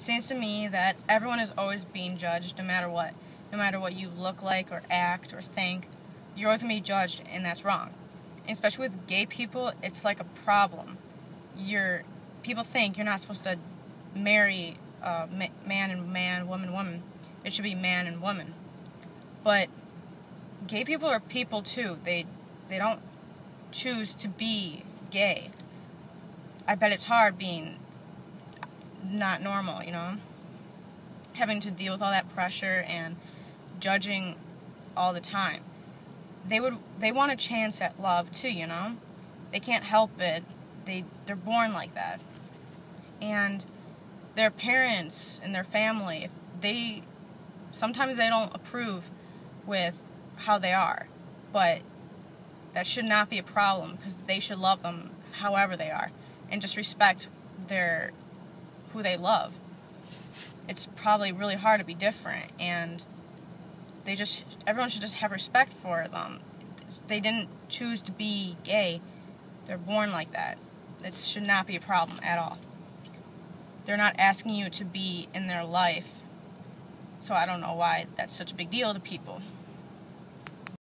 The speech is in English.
It seems to me that everyone is always being judged no matter what. No matter what you look like or act or think, you're always going to be judged, and that's wrong. And especially with gay people, it's like a problem. People think you're not supposed to marry man and man, woman, woman. It should be man and woman. But gay people are people too. They don't choose to be gay. I bet it's hard being not normal, having to deal with all that pressure and judging all the time. They want a chance at love too, They can't help it. They're born like that. And their parents and their family, sometimes they don't approve with how they are, but that should not be a problem, because they should love them however they are and just respect who they love. It's probably really hard to be different, and everyone should just have respect for them. They didn't choose to be gay. They're born like that. It should not be a problem at all. They're not asking you to be in their life, so I don't know why that's such a big deal to people.